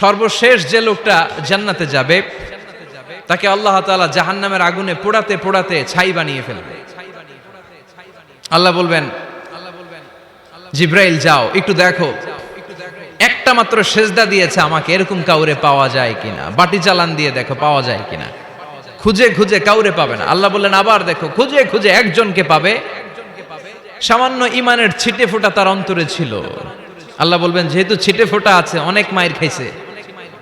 সর্বশেষ যে লোকটা জান্নাতে যাবে তাকে আল্লাহ তাআলা জাহান্নামের আগুনে পোড়াতে পোড়াতে ছাই বানিয়ে ফেলবে। আল্লাহ বলবেন, জিব্রাইল যাও একটু দেখো, একটা মাত্র সেজদা দিয়েছে আমাকে, এরকম কাউরে পাওয়া যায় কিনা। বাটি চালান দিয়ে দেখো পাওয়া যায় কিনা। খুঁজে খুঁজে কাউরে পাবে না। আল্লাহ বললেন আবার দেখো, খুঁজে খুঁজে একজনকে পাবে, সামান্য ইমানের ছিটে ফোঁটা তার অন্তরে ছিল। আল্লাহ বলবেন যেহেতু ছিটে ফোঁটা আছে, অনেক মায়ের খাইছে,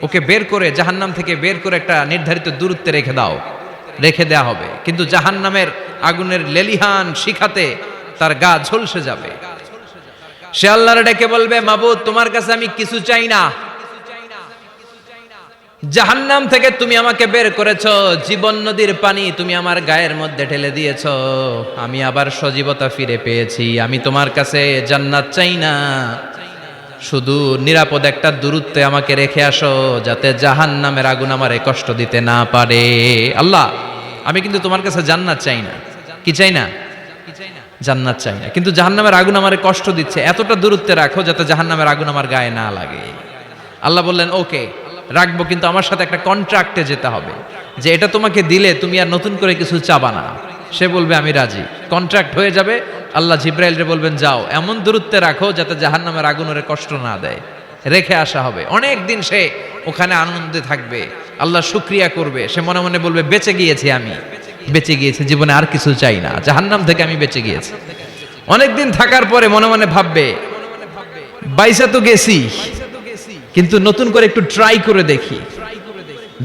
ওকে বের করে জাহান্নাম থেকে বের করে একটা নির্ধারিত দূরত্বে রেখে দাও। রেখে দেয়া হবে, কিন্তু জাহান্নামের আগুনের লেলিহান শিখাতে তার গা ঝলসে যাবে। সে আল্লাহর ডেকে বলবে, মাবুদ তোমার কাছে আমি কিছু চাই না, জাহান্নাম থেকে তুমি আমাকে বের করেছো, জীবন নদীর পানি তুমি আমার গায়ের মধ্যে ঢেলে দিয়েছো, আমি আবার সজীবতা ফিরে পেয়েছি। আমি তোমার কাছে জান্নাত চাই না, শুধু নিরাপদ একটা দূরত্বে আমাকে রেখে আসো, যাতে জাহান্নামের আগুন আমারে কষ্ট দিতে না পারে। আল্লাহ আমি কিন্তু তোমার কাছে জান্নাত চাই না। কি চাই না? জান্নাত চাই না, কিন্তু জাহান্নামের আগুন আমারে কষ্ট দিচ্ছে, এতটা দূরত্বে রাখো যাতে জাহান্নামের আগুন আমার গায়ে না লাগে। আল্লাহ বললেন ওকে রাখবো, কিন্তু আমার সাথে একটা কন্ট্রাক্টে যেতে হবে, যে এটা তোমাকে দিলে তুমি আর নতুন করে কিছু চাবা না। সে বলবে আমি রাজি, কন্ট্রাক্ট হয়ে যাবে। আল্লাহ জিব্রাইলরে বলবেন যাও এমন দূরত্বে রাখো যাতে জাহান্নামের আগুন ওরে কষ্ট না দেয়। রেখে আসা হবে, অনেক দিন সে ওখানে আনন্দে থাকবে, আল্লাহ শুকরিয়া করবে। সে মনে মনে বলবে বেঁচে গিয়েছি, আমি বেঁচে গিয়েছি, জীবনে আর কিছু চাই না, জাহান্নাম থেকে আমি বেঁচে গিয়েছি। অনেকদিন থাকার পরে মনে মনে ভাববে বাইসা তো গেছি, কিন্তু নতুন করে একটু ট্রাই করে দেখি,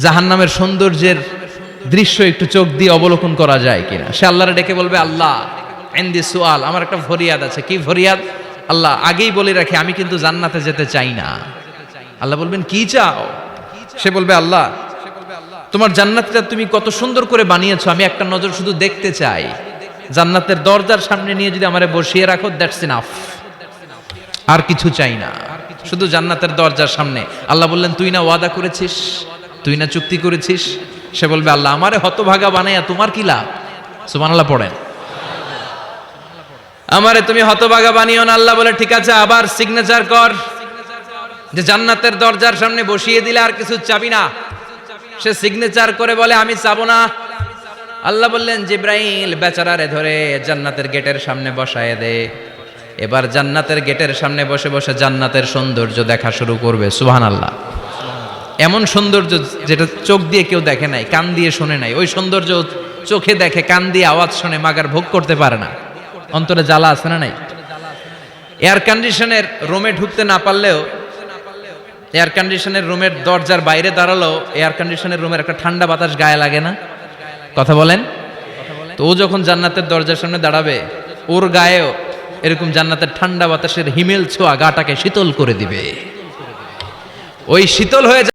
জাহান্নামের সৌন্দর্যের দৃশ্য একটু চোখ দিয়ে অবলোকন করা যায় কিনা। সে আল্লাহরে ডেকে বলবে আল্লাহ ইনদি সুআল, আমার একটা ফরিয়াদ আছে। কি ফরিয়াদ? আল্লাহ আগেই বলে রাখি আমি কিন্তু জান্নাতে যেতে চাই না। আল্লাহ বলবেন কি চাও? সে বলবে আল্লাহ তোমার জান্নাতটা তুমি কত সুন্দর করে বানিয়েছো, আমি একটা নজর শুধু দেখতে চাই। জান্নাতের দরজার সামনে নিয়ে যদি আমারে বসিয়ে রাখো, দ্যাটস ইনাফ, আর কিছু চাই না, শুধু জান্নাতের দরজার সামনে। আল্লাহ বললেন তুই না ওয়াদা করেছিস, তুই না চুক্তি করেছিস। সে বলবে আল্লাহ আমারে হতভাগা বানাইয়া তোমার কি লাভ? সুবহানাল্লাহ পড়েন। আমারে তুমি হতভাগা বানিও না। আল্লাহ বলে ঠিক আছে, আবার সিগনেচার কর যে জান্নাতের দরজার সামনে বসিয়ে দিলে আর কিছু চাবি না। সে সিগনেচার করে বলে আমি চাবো না। আল্লাহ বললেন জিব্রাইল বেচারারে ধরে জান্নাতের গেটের সামনে বসায় দে। এবার জান্নাতের গেটের সামনে বসে বসে জান্নাতের সৌন্দর্য দেখা শুরু করবে। সুবহানাল্লাহ। এমন সৌন্দর্য যেটা চোখ দিয়ে কেউ দেখে নাই, কান দিয়ে শুনে নাই। ওই সৌন্দর্য চোখে দেখে, কান দিয়ে আওয়াজ শুনে মাগার ভোগ করতে পারে না। অন্তরে জ্বালা আছে না নাই? এয়ার কন্ডিশনের রুমে ঢুকতে না পারলেও, এয়ার কন্ডিশনের রুমের দরজার বাইরে দাঁড়ালো, এয়ার কন্ডিশনের রুমের একটা ঠান্ডা বাতাস গায়ে লাগে না? কথা বলেন। তো ও যখন জান্নাতের দরজার সামনে দাঁড়াবে, ওর গায়েও এরকম জান্নাতের ঠান্ডা বাতাসের হিমেল ছোঁয়া গাটাকে শীতল করে দিবে। ওই শীতল হয়ে